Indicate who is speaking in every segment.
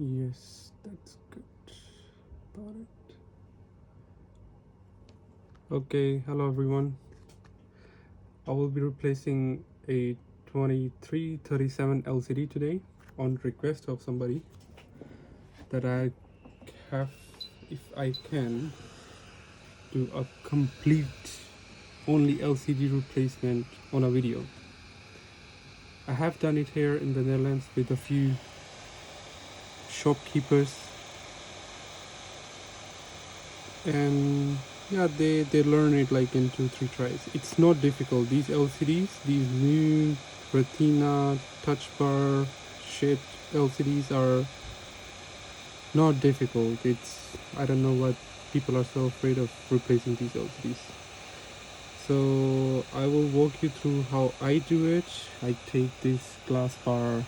Speaker 1: Yes, that's good about it. Okay, hello everyone. I will be replacing a 2337 LCD today on request of somebody that I have, if I can, do a complete only LCD replacement on a video. I have done it here in the Netherlands with a few shopkeepers, and yeah, they learn it like in 2-3 tries. It's not difficult. These LCDs, these new retina touch bar shit LCDs are not difficult. It's, I don't know what people are so afraid of replacing these LCDs. So I will walk you through how I do it. I take this glass bar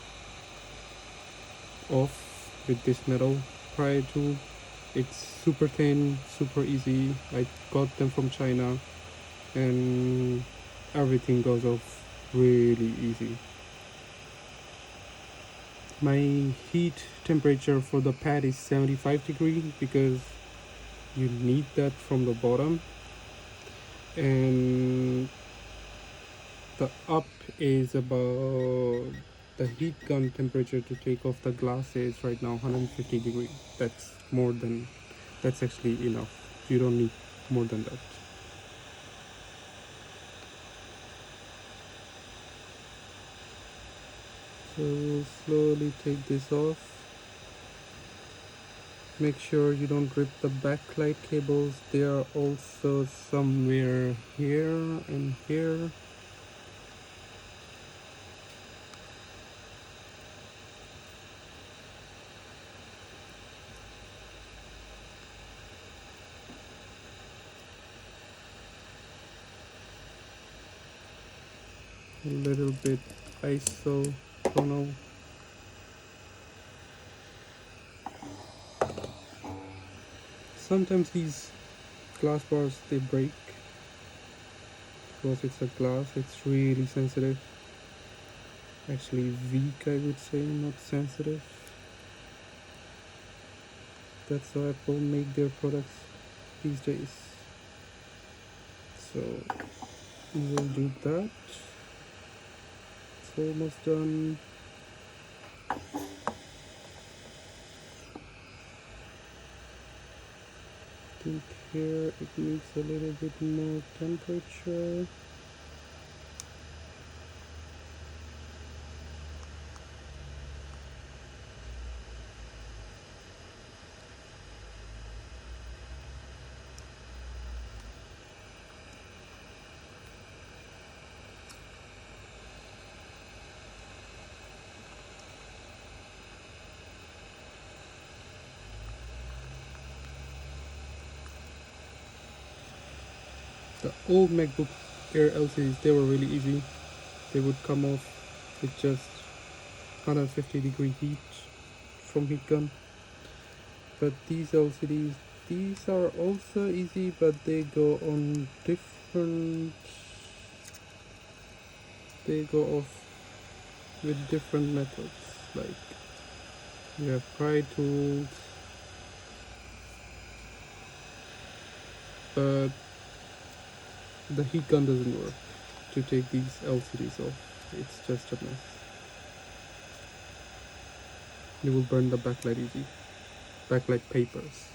Speaker 1: off with this metal pry tool. It's super thin, super easy. I got them from China, and everything goes off really easy. My heat temperature for the pad is 75 degrees because you need that from the bottom, and the up is about the heat gun temperature to take off the glass is right now 150 degrees. That's actually enough. You don't need more than that. So we'll slowly take this off. Make sure you don't rip the backlight cables. They are also somewhere here and here. A little bit isotonal. Sometimes these glass bars they break because it's a glass. It's really sensitive. Actually weak, I would say, not sensitive. That's how Apple make their products these days. So we'll do that. It's almost done. I think here it needs a little bit more temperature. The old MacBook Air LCDs, they were really easy. They would come off with just 150-degree heat from heat gun. But these LCDs, these are also easy, but they go on different. They go off with different methods. Like you have pry tools, but the heat gun doesn't work to take these LCDs off. It's just a mess. You will burn the backlight easy. Backlight papers.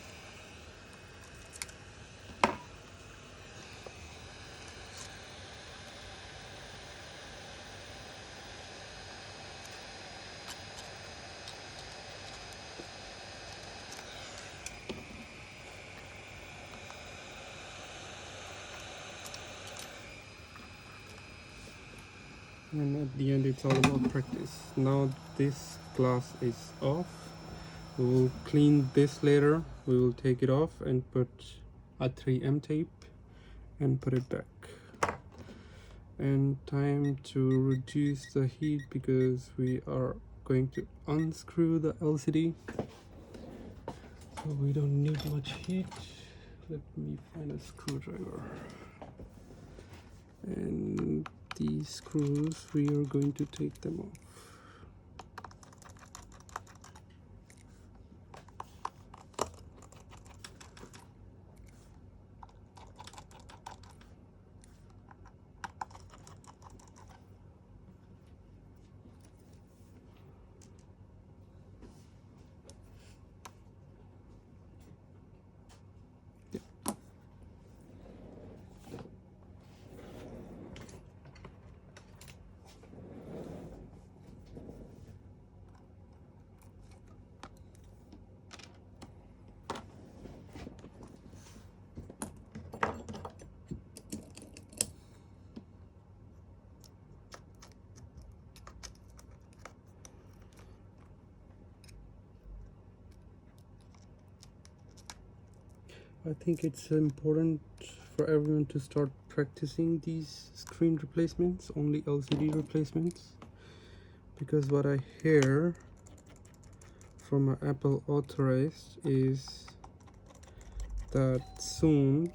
Speaker 1: And at the end it's all about practice. Now this glass is off. We will clean this later. We will take it off and put a 3M tape and put it back. And time to reduce the heat because we are going to unscrew the LCD. So we don't need much heat. Let me find a screwdriver. And these screws, we are going to take them off. I think it's important for everyone to start practicing these screen replacements, only LCD replacements, because what I hear from my Apple authorized is that soon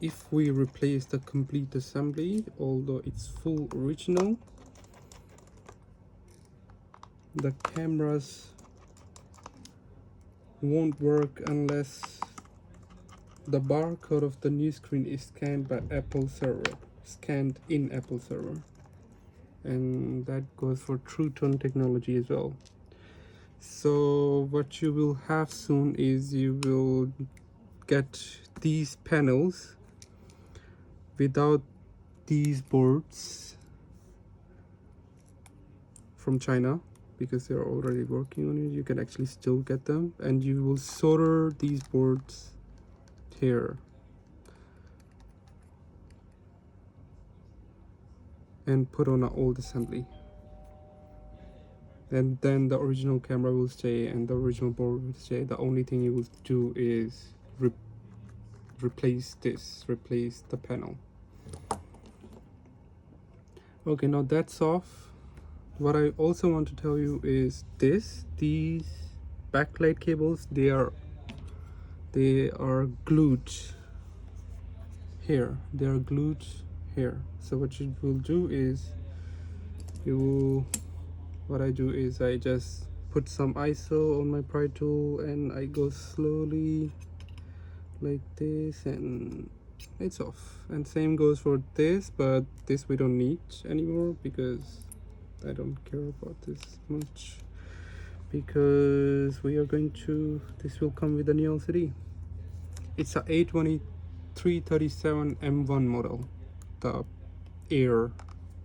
Speaker 1: if we replace the complete assembly, although it's full original, the cameras won't work unless the barcode of the new screen is scanned by Apple server, scanned in Apple server, and that goes for True Tone technology as well. So what you will have soon is you will get these panels without these boards from China, because they're already working on it. You can actually still get them, and you will solder these boards here and put on an old assembly, and then the original camera will stay and the original board will stay. The only thing you will do is replace the panel. Okay, now that's off. What I also want to tell you is these backlight cables, they are glued here. They are glued here. So what you will do is what I do is I just put some ISO on my pry tool and I go slowly like this and it's off. And same goes for this, but this we don't need anymore because I don't care about this much, because we are going to, this will come with a new LCD. It's a A2337 M1 model, the Air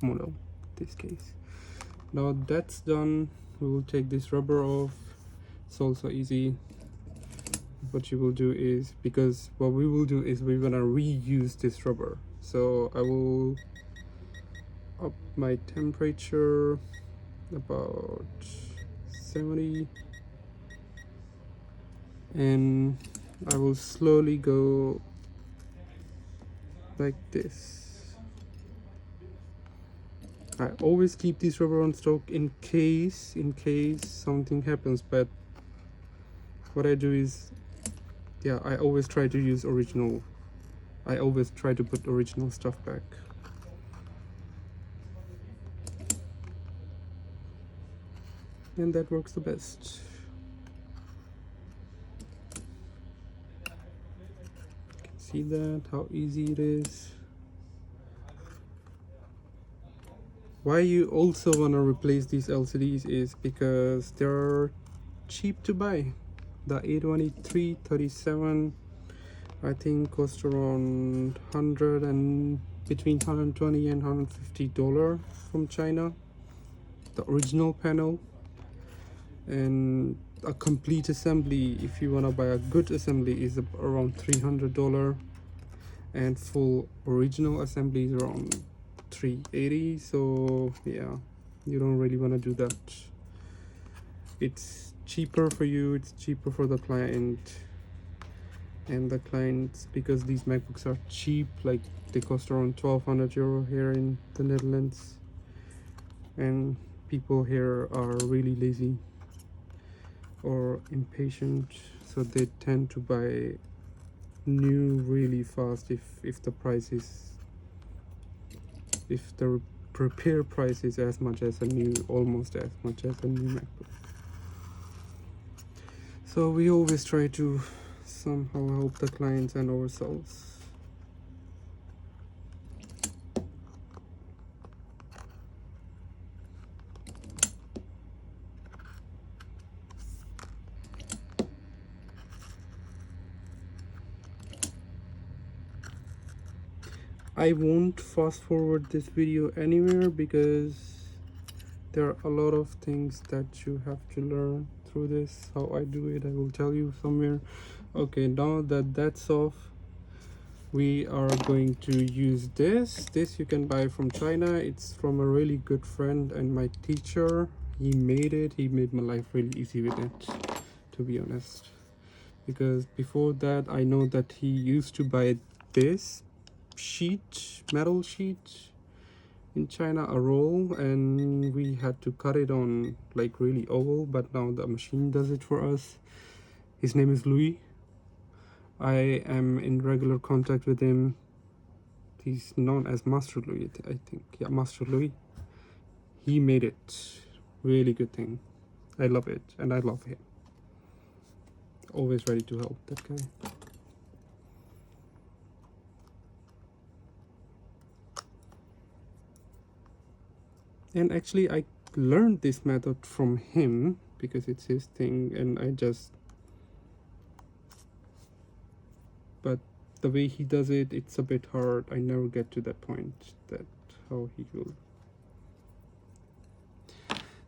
Speaker 1: model in this case. Now that's done, we will take this rubber off. It's also easy. What you will do is, because what we will do is we're gonna reuse this rubber. So I will up my temperature about 70, and I will slowly go like this. I always keep this rubber on stock in case something happens, but what I do is, yeah, I always try to use original. I always try to put original stuff back. And that works the best. You can see that, how easy it is. Why you also want to replace these LCDs is because they're cheap to buy. The A2337 I think cost around between $120 and $150 from China. The original panel, and a complete assembly, if you want to buy a good assembly, is around $300, and full original assembly is around $380. So yeah, you don't really want to do that. It's cheaper for you, it's cheaper for the client, and the clients, because these MacBooks are cheap, like they cost around €1,200 here in the Netherlands, and people here are really lazy or impatient, so they tend to buy new really fast if the price is, if the repair price is as much as a new, almost as much as a new MacBook. So we always try to somehow help the clients and ourselves. I won't fast forward this video anywhere because there are a lot of things that you have to learn through this. How I do it, I will tell you somewhere. Okay, now that that's off, we are going to use this. You can buy from China. It's from a really good friend and my teacher. He made my life really easy with it, to be honest. because before that I know that he used to buy this metal sheet in China, a roll, and we had to cut it on like really oval, but now the machine does it for us. His name is Louis. I am in regular contact with him. He's known as Master Louis, I think. Yeah, Master Louis. He made it. Really good thing. I love it, and I love him. Always ready to help, that guy. And actually, I learned this method from him because it's his thing, and but the way he does it, it's a bit hard. I never get to that point, that how he will.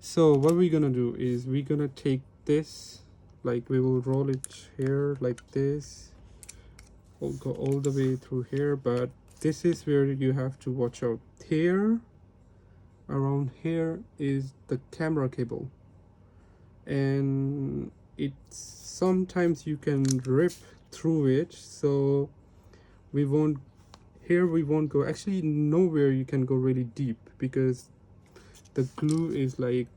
Speaker 1: So what we're gonna do is we're gonna take this, like we will roll it here like this. We'll go all the way through here, but this is where you have to watch out. Here, around here is the camera cable, and it's sometimes you can rip through it, so we won't go, actually nowhere you can go really deep, because the glue is like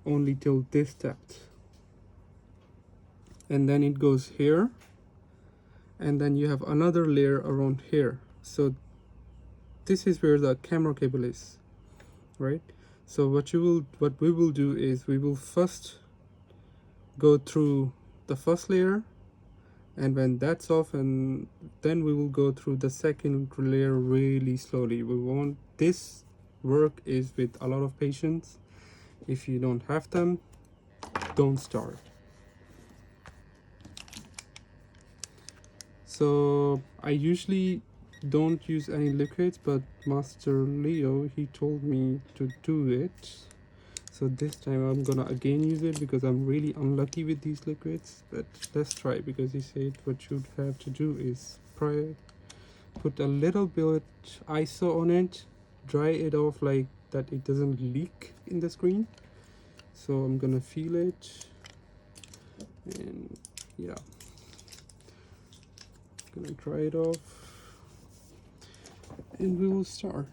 Speaker 1: only till this depth, and then it goes here, and then you have another layer around here. So this is where the camera cable is, right? So what we will do is we will first go through the first layer, and when that's off, and then we will go through the second layer really slowly. We won't, this work is with a lot of patience. If you don't have them, don't start. So I usually don't use any liquids, but Master Leo, he told me to do it. So this time I'm gonna again use it because I'm really unlucky with these liquids, but let's try, because he said what you have to do is put a little bit ISO on it, dry it off like that it doesn't leak in the screen. So I'm gonna feel it, and yeah, gonna dry it off, and we will start.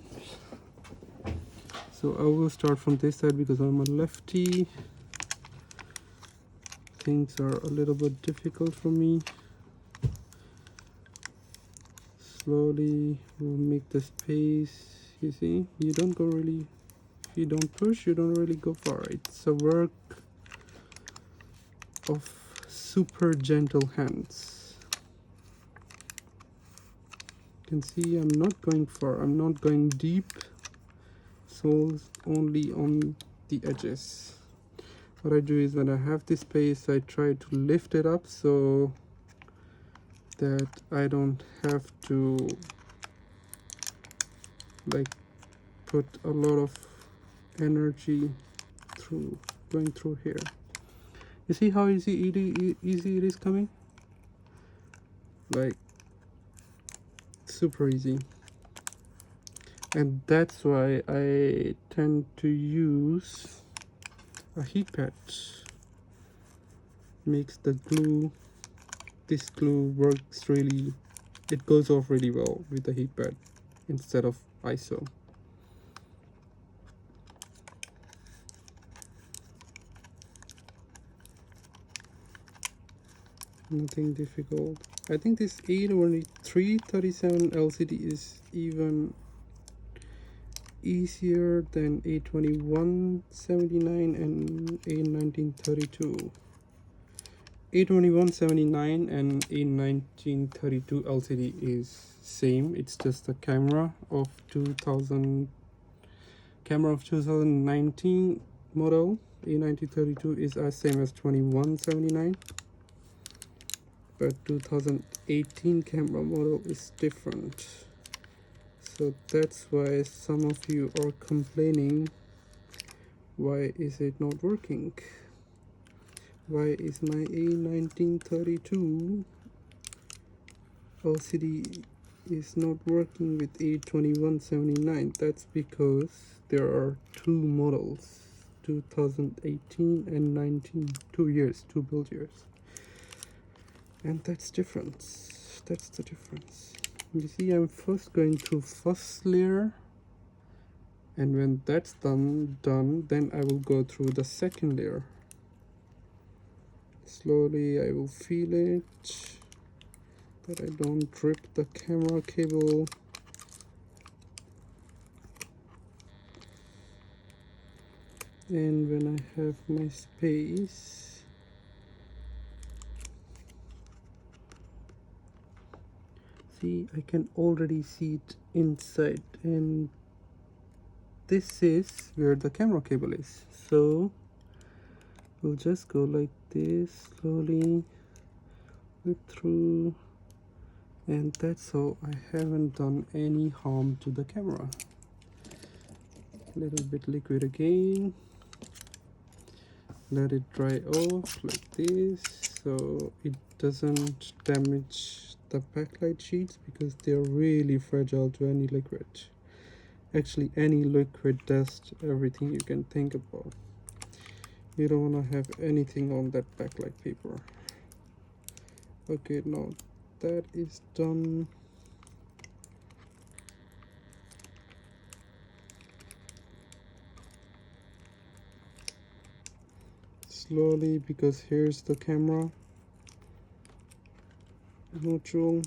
Speaker 1: So I will start from this side because I'm a lefty. Things are a little bit difficult for me. Slowly we'll make the space. You see, you don't go really, if you don't push, you don't really go far. It's a work of super gentle hands. You can see I'm not going far, I'm not going deep. Soles only on the edges. What I do is when I have this space, I try to lift it up so that I don't have to like put a lot of energy through going through here. You see how easy it is coming? Like super easy. And that's why I tend to use a heat pad. Makes the glue, this glue works really, it goes off really well with the heat pad instead of ISO. Nothing difficult. I think this 82337 LCD is even easier than A2179 and A1932. A2179 and A1932 LCD is same. It's just a camera of 2019 model. A1932 is as same as 2179, but 2018 camera model is different. So that's why some of you are complaining, why is it not working? Why is my A1932 LCD is not working with A2179? That's because there are two models, 2018 and 19, 2 years, 2 build years. And that's difference. That's the difference. You see, I'm first going to first layer, and when that's done, then I will go through the second layer. Slowly I will feel it, that I don't rip the camera cable. And when I have my space, see, I can already see it inside, and this is where the camera cable is. So we'll just go like this, slowly whip through, and that's how I haven't done any harm to the camera. Little bit liquid again, let it dry off like this so it doesn't damage the backlight sheets, because they're really fragile to any liquid. Actually, any liquid dust, everything you can think about. You don't want to have anything on that backlight paper. Okay, now that is done. Slowly, because here's the camera module.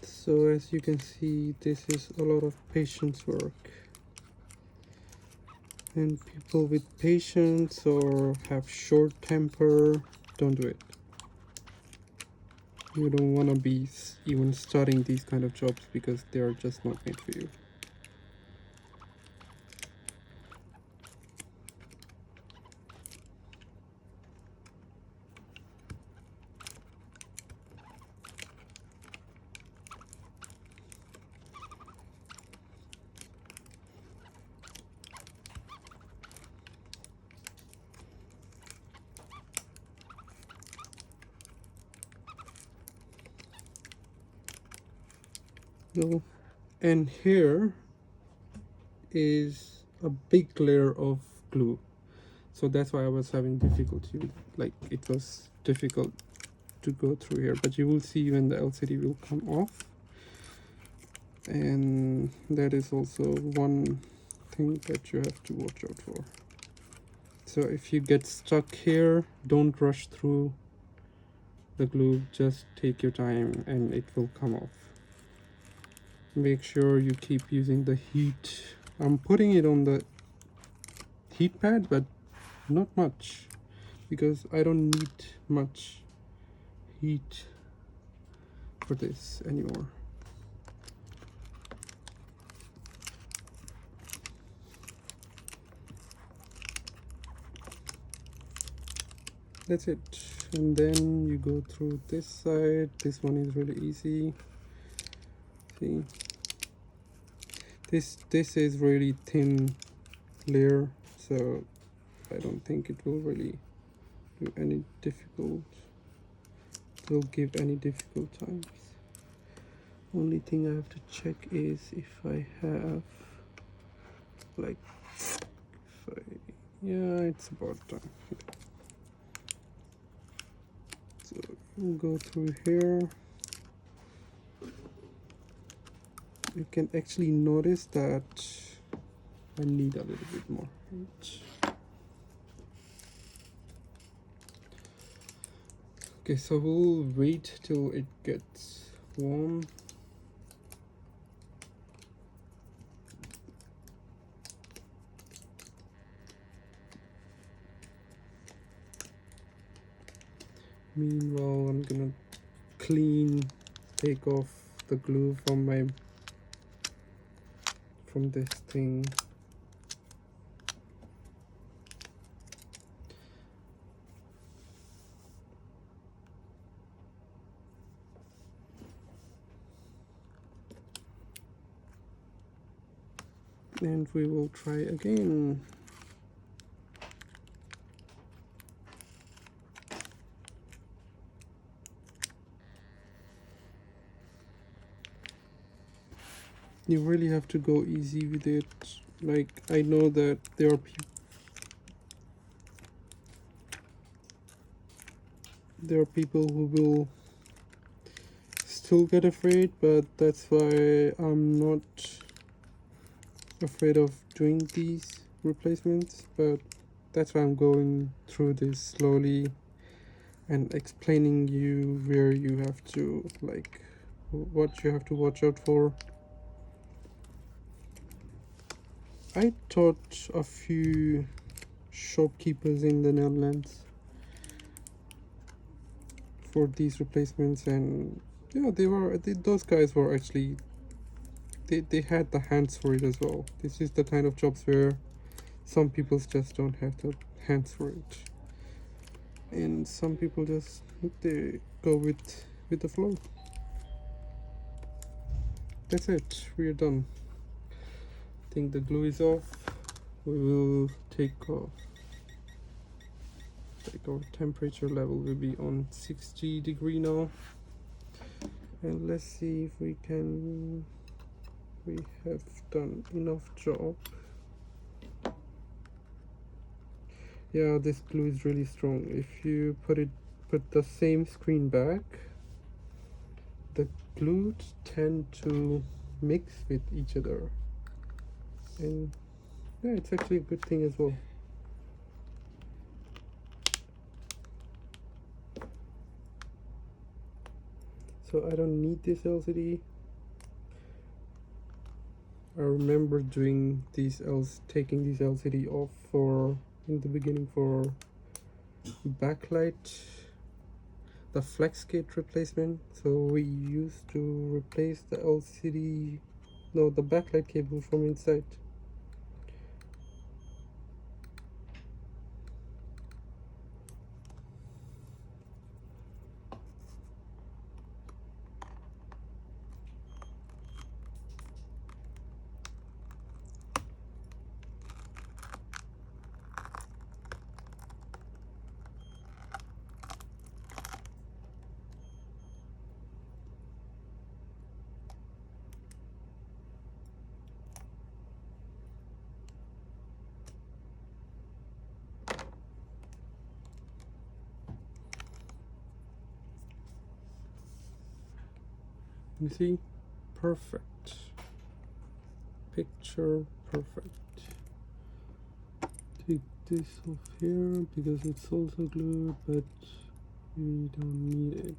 Speaker 1: So as you can see, this is a lot of patience work, and people with patience or have short temper, don't do it. You don't want to be even starting these kind of jobs, because they are just not made for you. So, and here is a big layer of glue, so that's why I was having difficulty with, like, it was difficult to go through here, but you will see when the LCD will come off. And that is also one thing that you have to watch out for. So if you get stuck here, don't rush through the glue, just take your time and it will come off. Make sure you keep using the heat. I'm putting it on the heat pad, but not much, because I don't need much heat for this anymore. That's it. And then you go through this side. This one is really easy. See, this is really thin layer, so I don't think it will really do any difficult, will give any difficult times. Only thing I have to check is if I have, like, yeah, it's about time. So we'll go through here. You can actually notice that I need a little bit more heat. Okay, so we'll wait till it gets warm. Meanwhile, I'm gonna take off the glue from this thing. and we will try again. You really have to go easy with it. Like, I know that there are people who will still get afraid, but that's why I'm not afraid of doing these replacements. But that's why I'm going through this slowly and explaining you where you have to, like, what you have to watch out for. I taught a few shopkeepers in the Netherlands for these replacements, and yeah, those guys were actually, they had the hands for it as well. This is the kind of jobs where some people just don't have the hands for it, and some people just, they go with the flow. That's it, we are done. I think the glue is off. We will take off, like, our temperature level will be on 60° now, and let's see if we have done enough job. Yeah, this glue is really strong. If you put the same screen back, the glue tend to mix with each other, and yeah, it's actually a good thing as well. So I don't need this LCD. I remember doing taking this LCD off for, in the beginning, for backlight, the flex kit replacement. So we used to replace the LCD, no, the backlight cable from inside. You see, perfect picture, perfect. Take this off here because it's also glued, but we don't need it.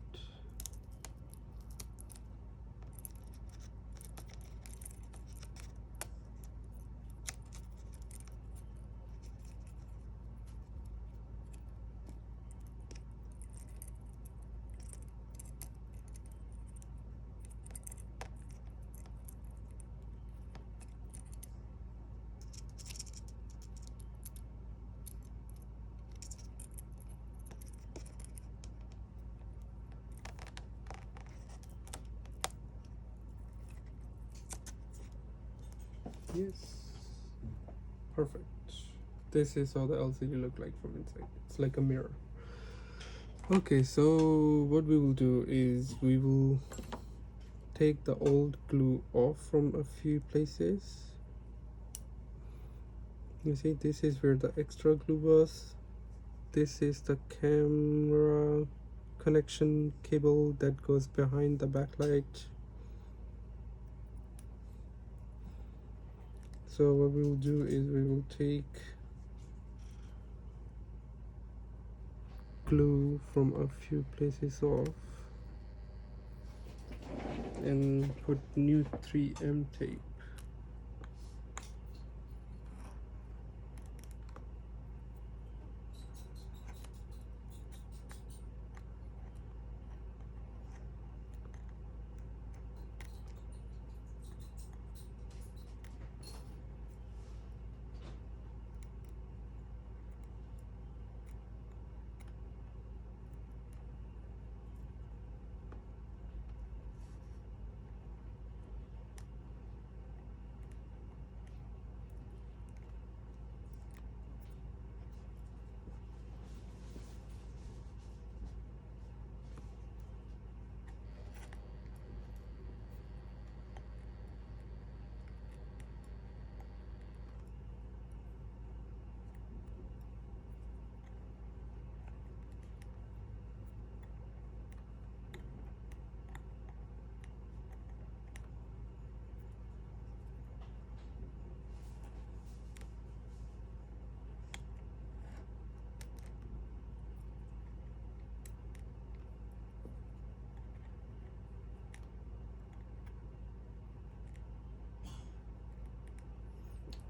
Speaker 1: Yes, perfect. This is how the LCD look like from inside. It's like a mirror. Okay, so what we will do is we will take the old glue off from a few places. You see, this is where the extra glue was. This is the camera connection cable that goes behind the backlight. So what we will do is we will take glue from a few places off and put new 3M tape.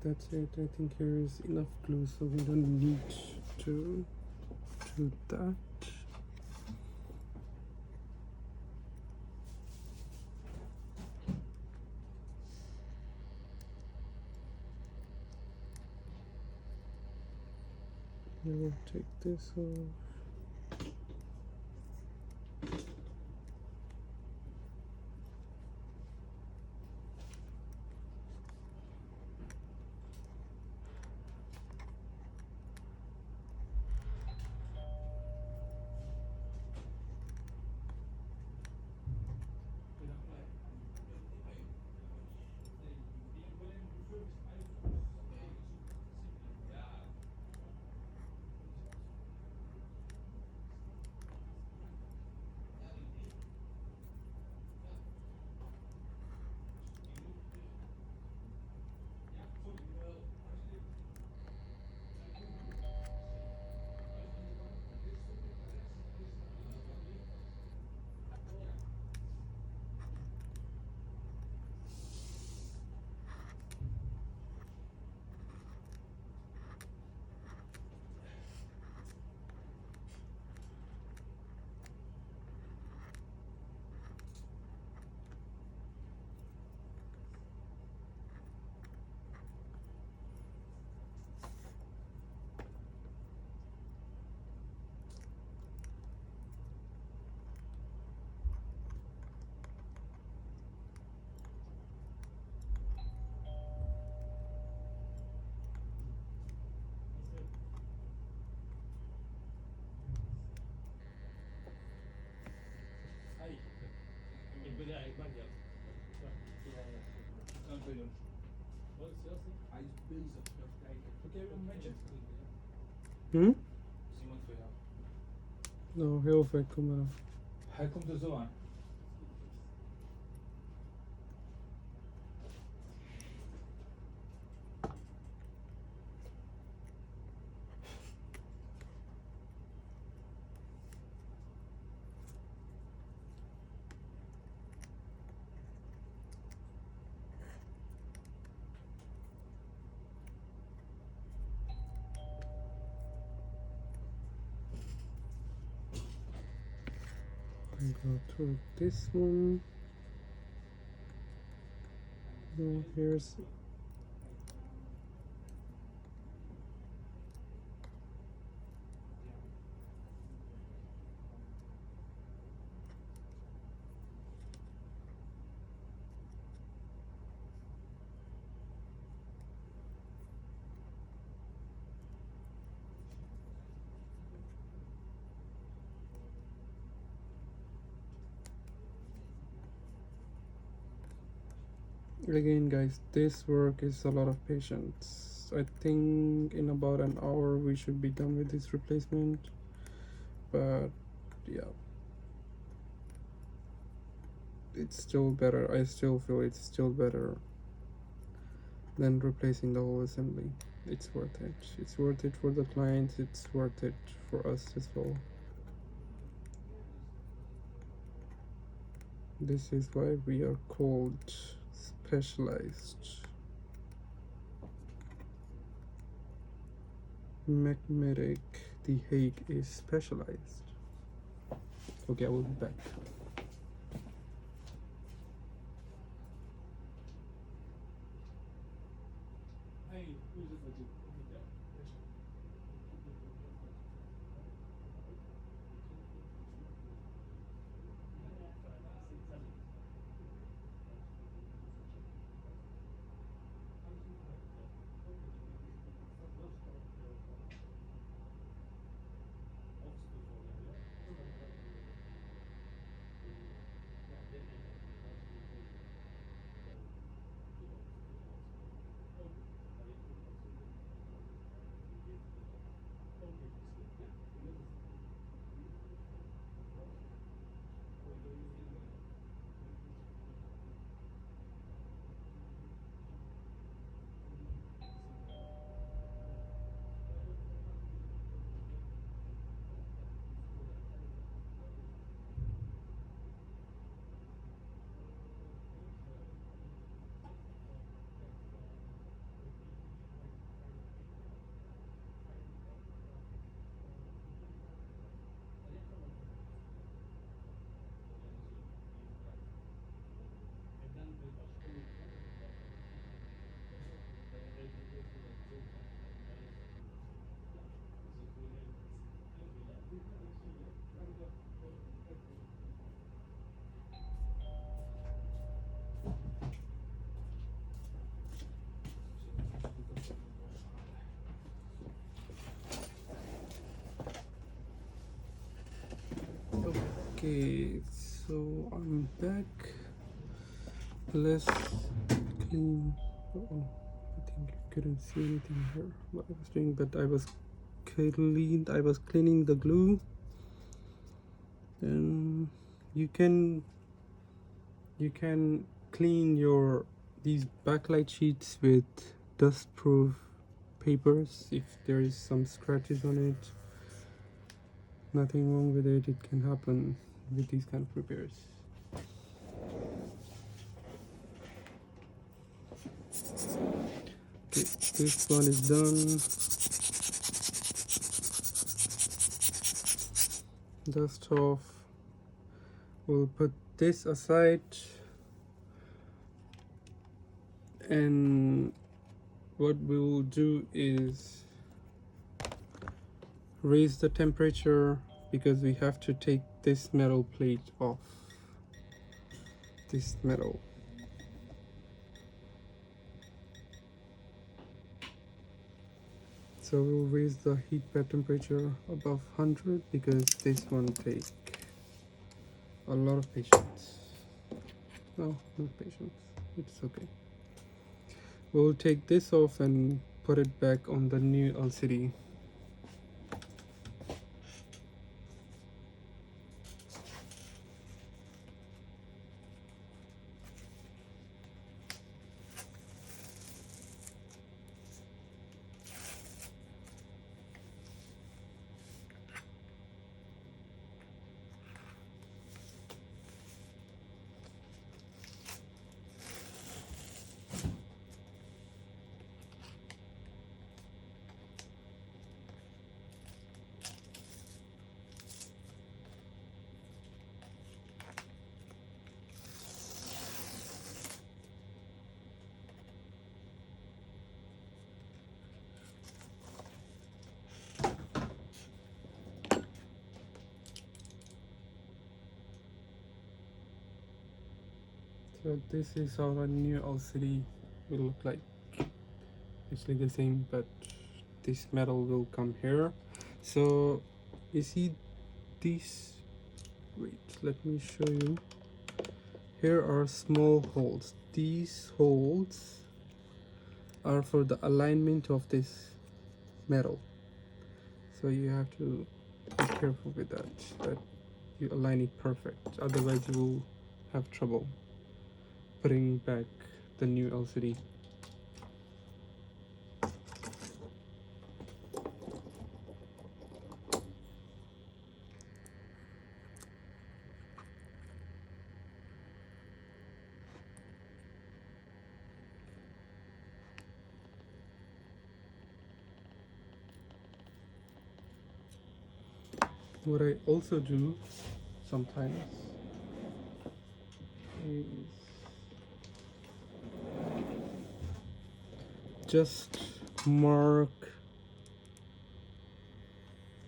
Speaker 1: That's it. I think here is enough glue, so we don't need to do that. I will take this off. Hm? Nou, heel veel, kom maar.
Speaker 2: Hij komt er zo aan.
Speaker 1: I go to this one. No, here's again, guys, this work is a lot of patience. I think in about an hour we should be done with this replacement, but yeah, it's still better. I still feel it's still better than replacing the whole assembly. It's worth it. It's worth it for the clients, it's worth it for us as well. This is why we are called specialized. Magnetic, The Hague is specialized. Okay, I will be back. Okay, so I'm back. Let's clean. Uh-oh, I think you couldn't see anything here what I was doing, but I was cleaning the glue. And you can clean your these backlight sheets with dust proof papers if there is some scratches on it. Nothing wrong with it. It can happen with these kind of repairs. Okay, this one is done. Dust off. We'll put this aside, and what we will do is raise the temperature because we have to take this metal plate off. This metal. So we'll raise the heat pad temperature above 100 because this one takes a lot of patience. No, not patience. It's okay. We'll take this off and put it back on the new LCD. So this is how a new LCD will look like. Actually the same, but this metal will come here. So you see these, wait, let me show you. Here are small holes. These holes are for the alignment of this metal. So you have to be careful with that you align it perfect. Otherwise you will have trouble putting back the new LCD. What I also do sometimes is just mark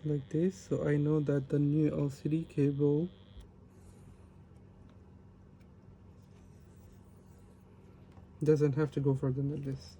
Speaker 1: like this, so I know that the new LCD cable doesn't have to go further than this.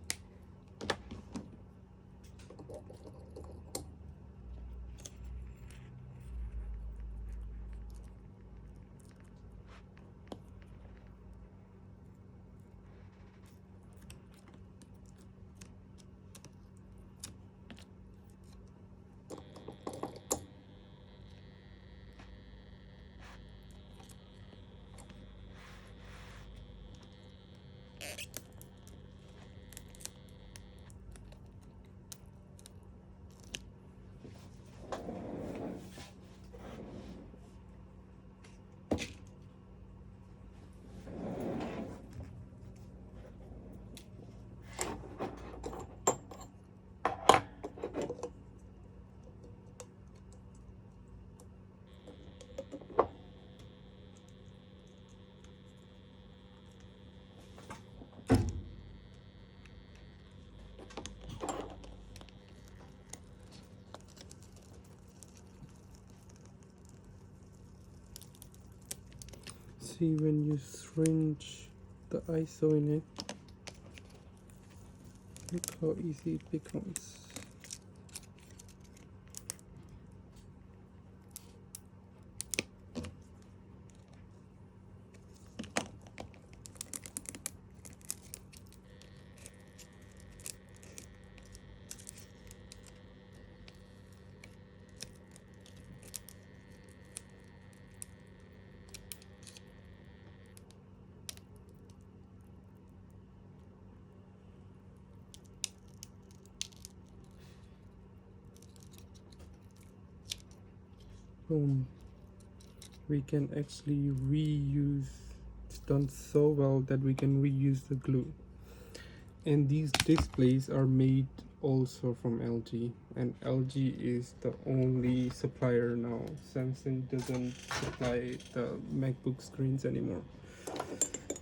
Speaker 1: See, when you syringe the ISO in it, look how easy it becomes. boom, we can actually reuse. It's done so well that we can reuse the glue. And these displays are made also from LG, and LG is the only supplier now. Samsung doesn't supply the MacBook screens anymore.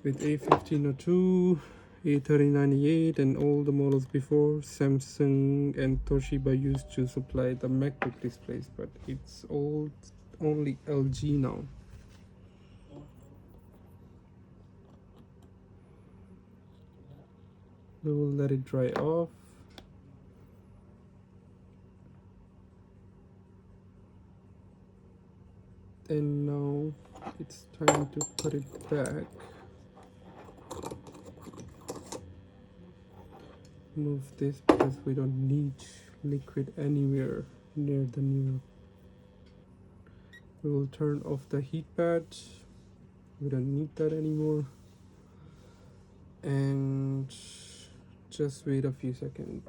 Speaker 1: With A1502, A3098 and all the models before, Samsung and Toshiba used to supply the MacBook displays, but it's all only LG now. We will let it dry off. And now it's time to put it back. Move this because we don't need liquid anywhere near the mirror. We will turn off the heat pad. We don't need that anymore. And just wait a few seconds.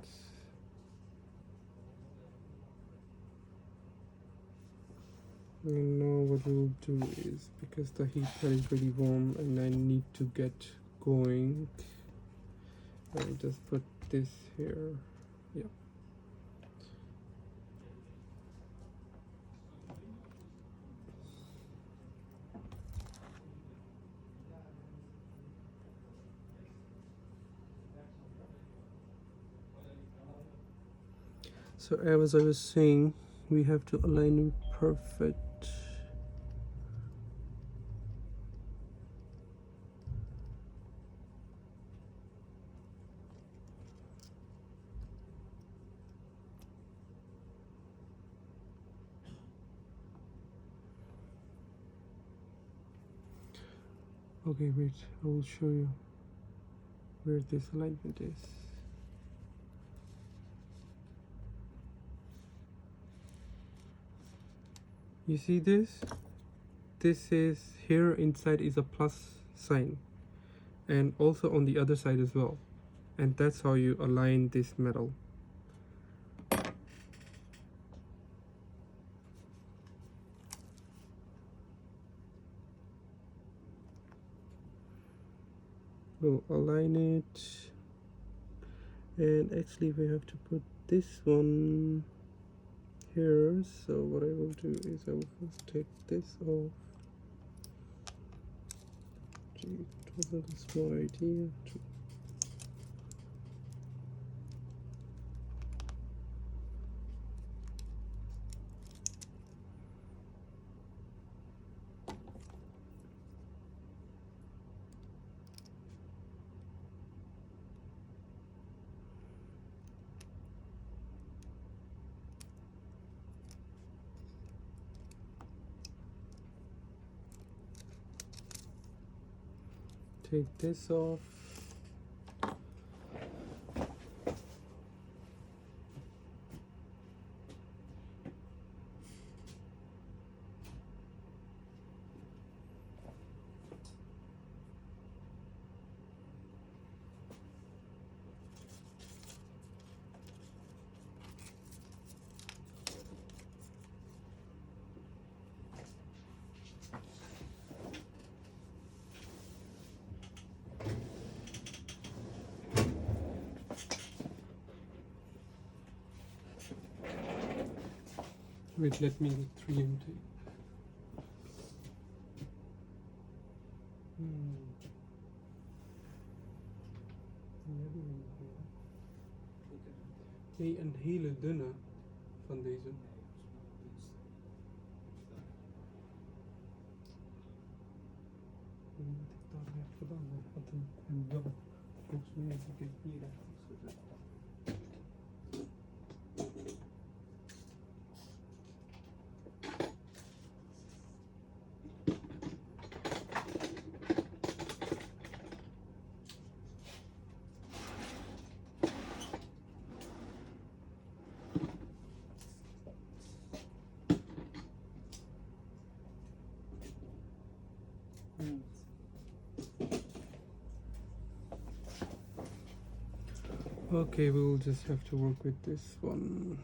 Speaker 1: And now what we'll do is, because the heat pad is really warm and I need to get going, I'll just put this here. Yeah. So as I was saying, we have to align it perfect. Okay, wait, I will show you where this alignment is. You see this? This is here inside is a plus sign, and also on the other side as well. And that's how you align this metal. We'll align it, and actually we have to put this one here. So what I will do is I will first take this off. Gee, it wasn't a small idea to take this off. Wait, let me get 3M tape. Nee, een hele dunne van deze. Wat ik daar heb gedaan, had een wel. Volgens mij heb ik het hier ergens gezet. Okay, we will just have to work with this one.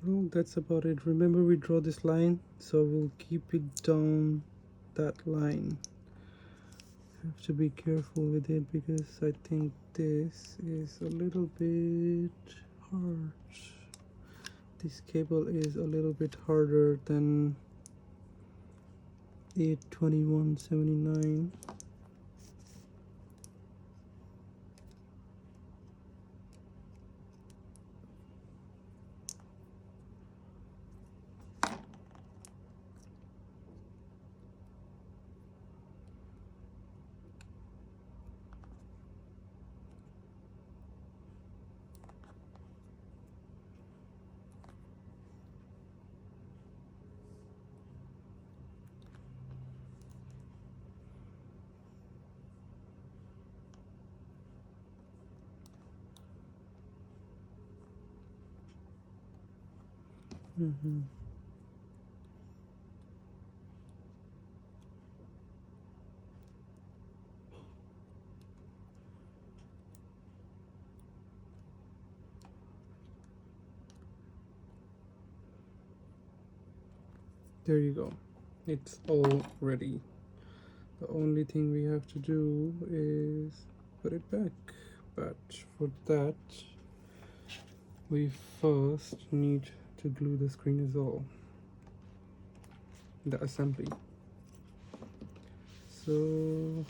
Speaker 1: Well, that's about it. Remember, we draw this line, so we'll keep it down that line. Have to be careful with it because I think this is a little bit hard. This cable is a little bit harder than 82179. There you go. It's all ready. The only thing we have to do is put it back. But for that, we first need to glue the screen as well. The assembly. So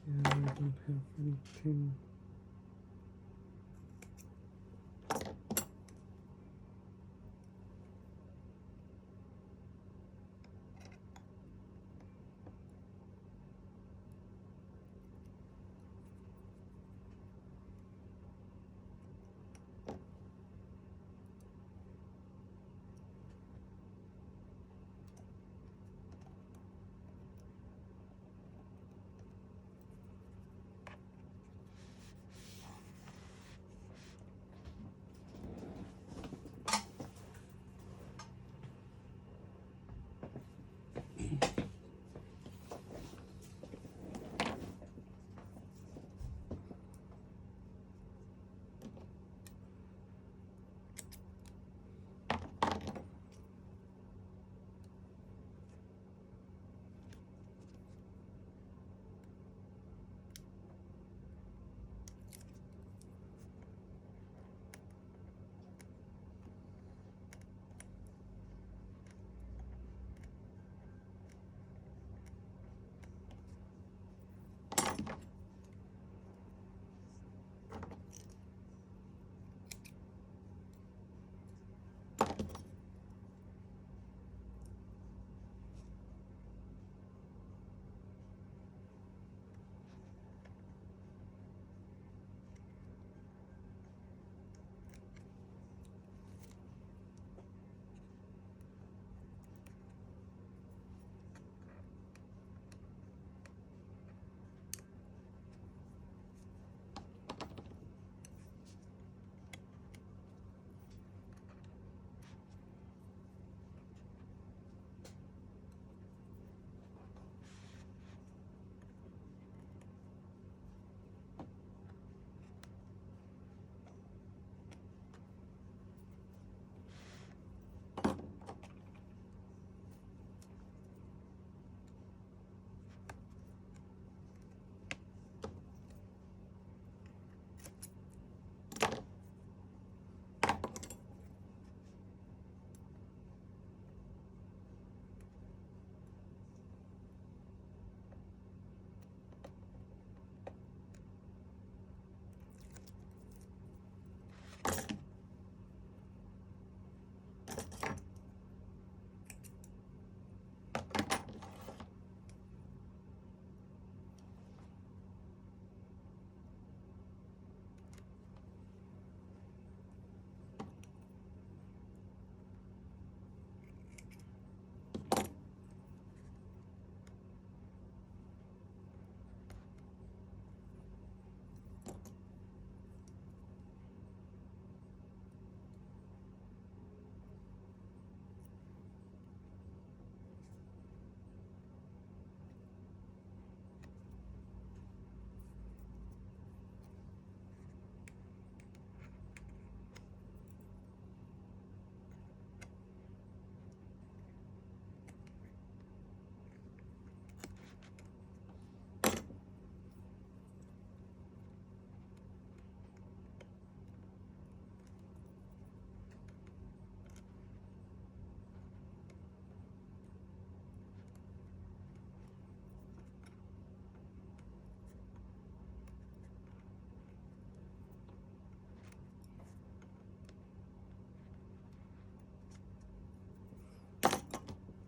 Speaker 1: yeah, I don't have anything.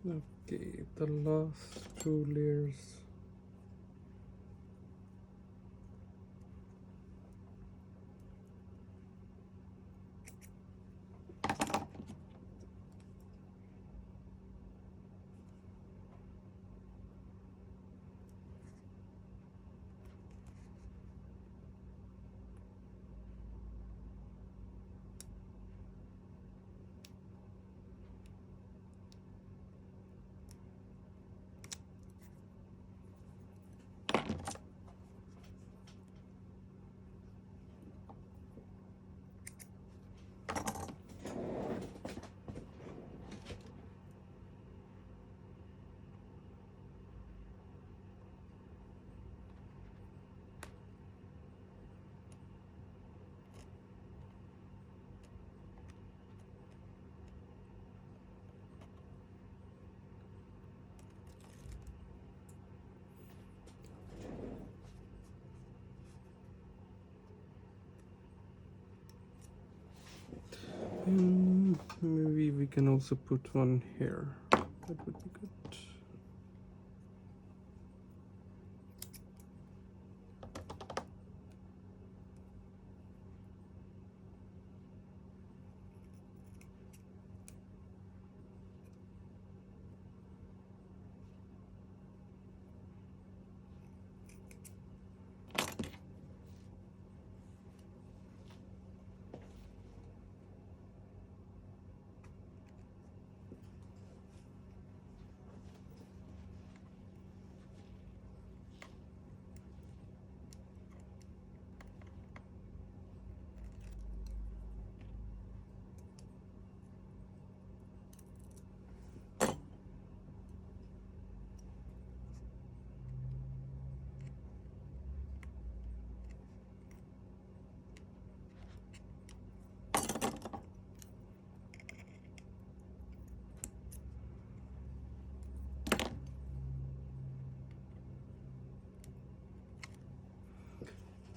Speaker 1: Okay, the last two layers. Maybe we can also put one here. That would be good.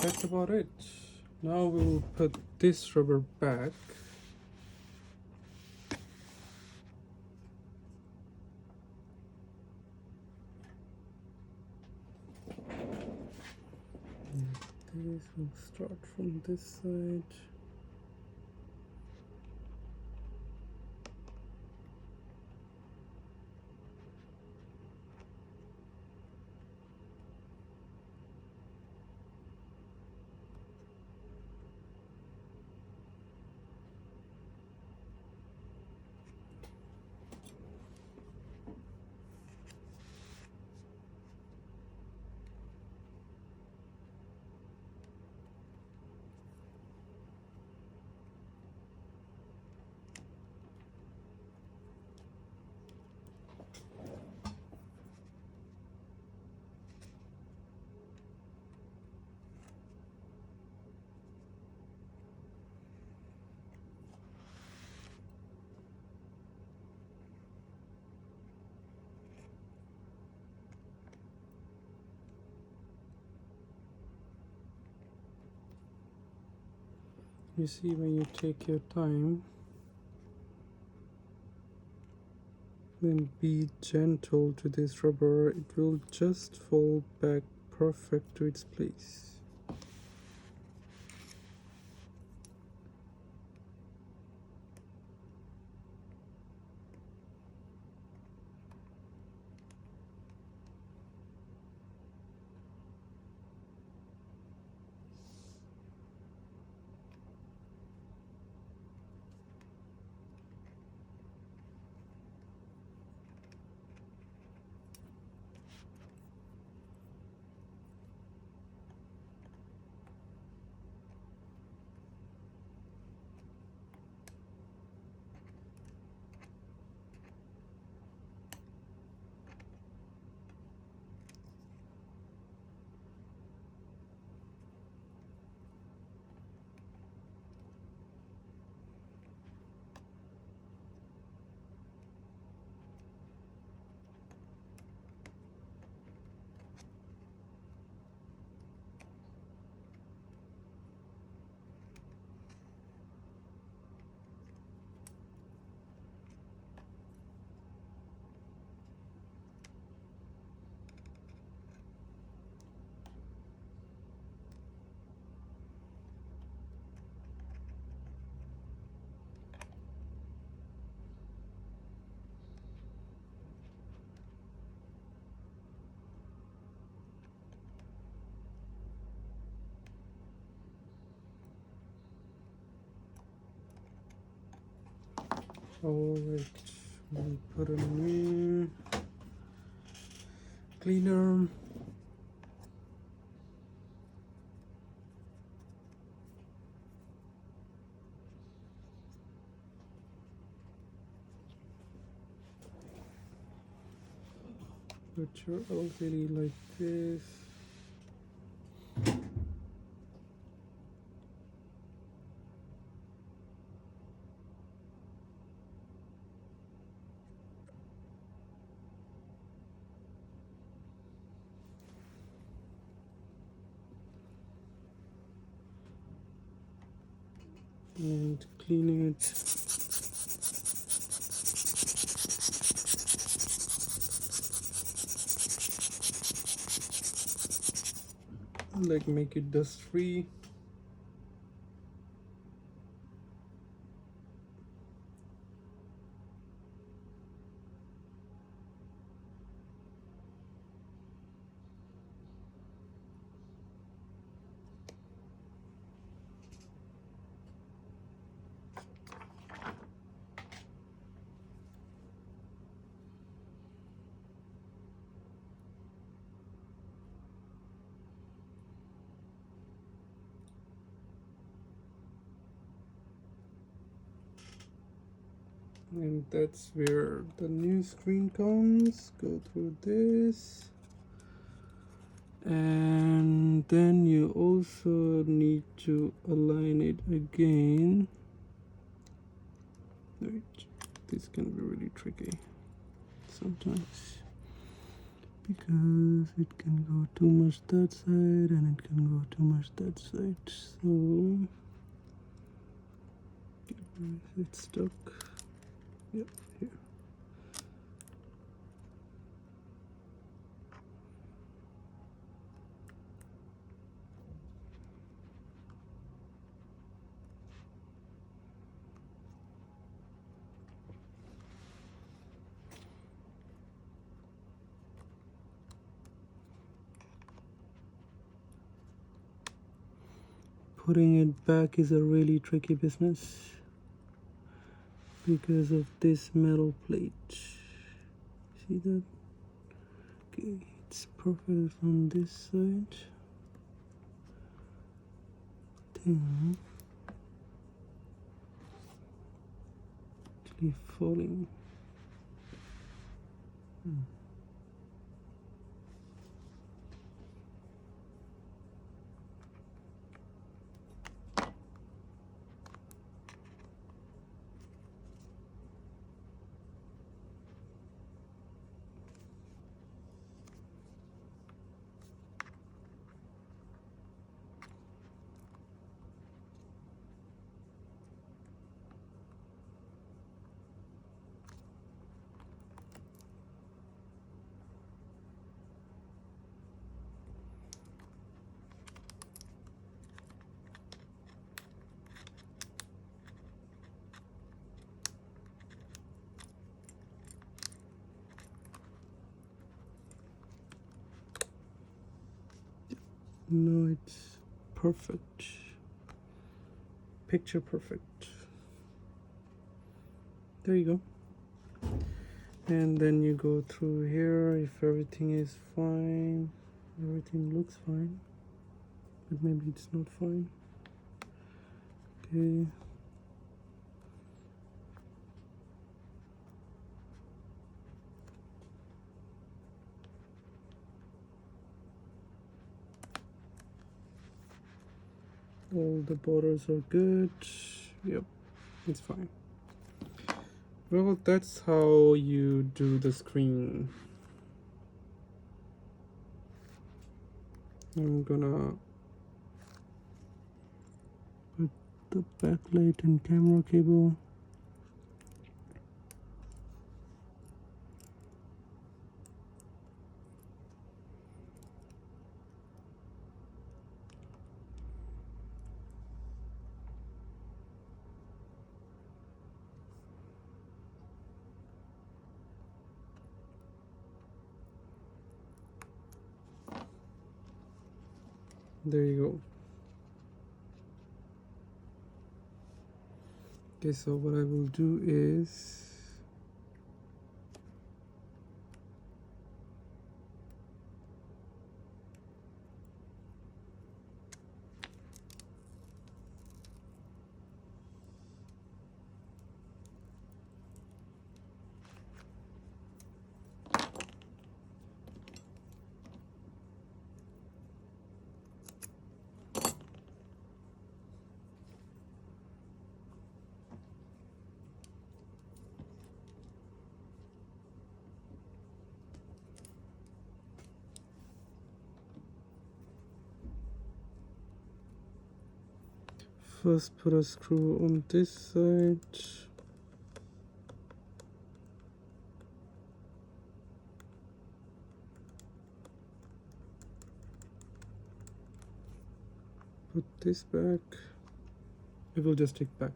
Speaker 1: That's about it. Now we will put this rubber back. This will start from this side. You see, when you take your time, then be gentle to this rubber, it will just fall back perfect to its place. Alright, we put a new cleaner. Put your LCD like this. And clean it. Like make it dust free. And that's where the new screen comes. Go through this, and then you also need to align it again. Wait, this can be really tricky sometimes because it can go too much that side and it can go too much that side. So it's stuck. Yep, here. Putting it back is a really tricky business because of this metal plate. See that? Okay, it's perfect on this side. Then actually falling. No, it's perfect. Picture perfect. There you go. And then you go through here. If everything is fine, everything looks fine, but maybe it's not fine. Okay. All the borders are good. Yep, it's fine. Well, that's how you do the screen. I'm gonna put the backlight and camera cable. There you go. Okay, so what I will do is first put a screw on this side. Put this back. It will just stick back,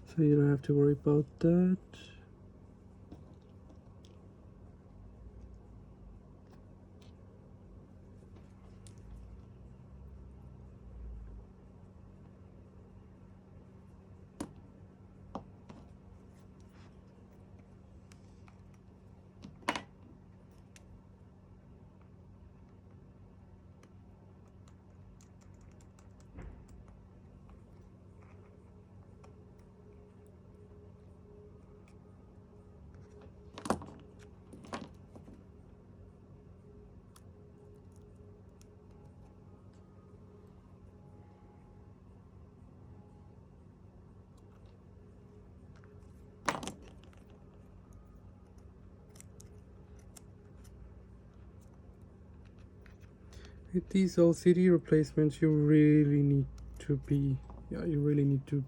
Speaker 1: so you don't have to worry about that. With these LCD replacements, you really need to be, you really need to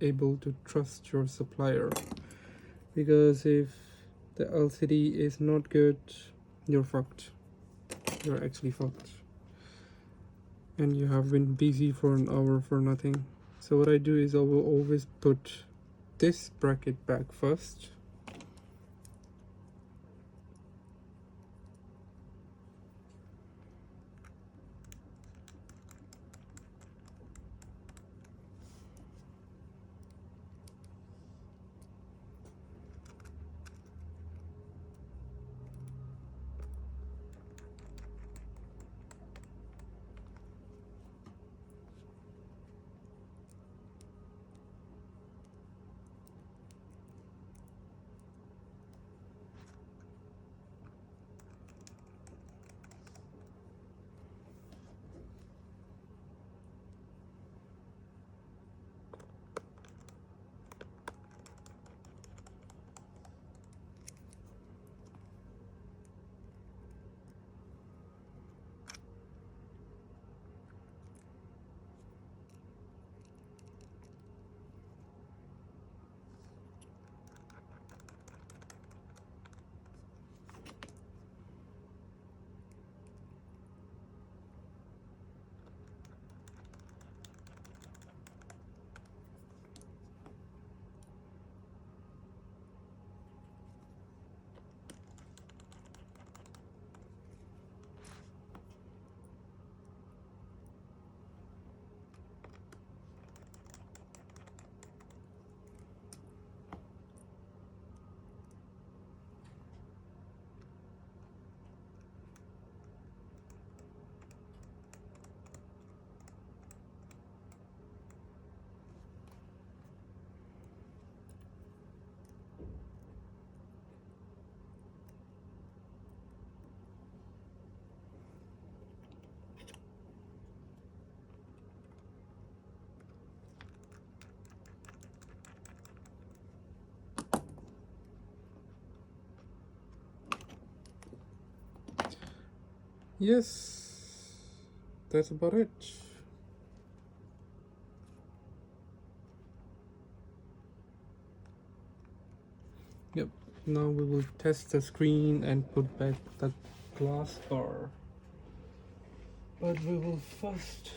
Speaker 1: able to trust your supplier, because if the LCD is not good, you're fucked. You're actually fucked, and you have been busy for an hour for nothing. So what I do is I will always put this bracket back first. Yes, that's about it. Yep, now we will test the screen and put back the glass bar. But we will first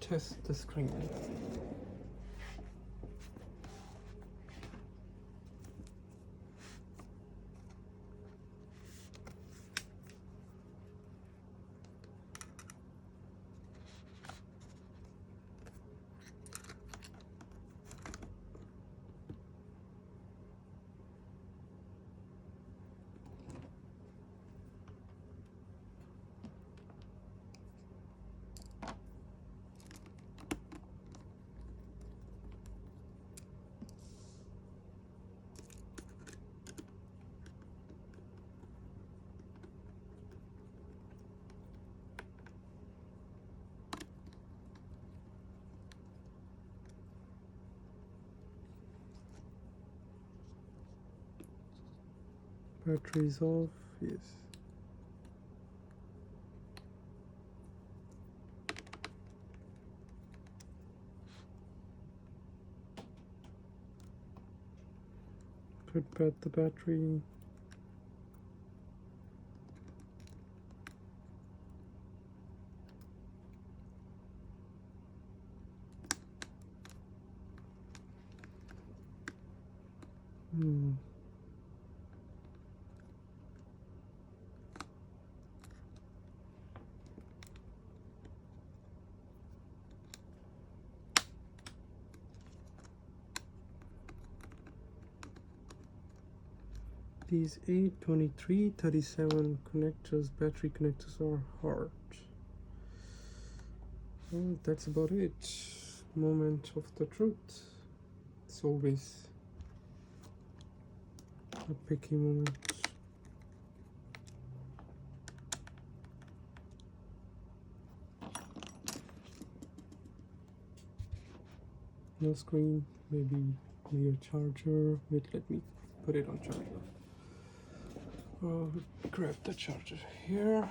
Speaker 1: test the screen. Batteries off, yes. Put back the battery. These 8, 23, 37 connectors, battery connectors are hard. Well, that's about it. Moment of the truth. It's always a picky moment. No screen, maybe near charger. Wait, let me put it on charger. Grab the charger here.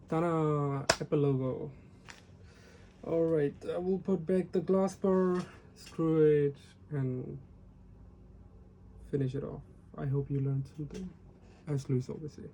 Speaker 1: Ta-da! Apple logo. Alright, I will put back the glass bar, screw it, and finish it off. I hope you learned something, as Luis always say.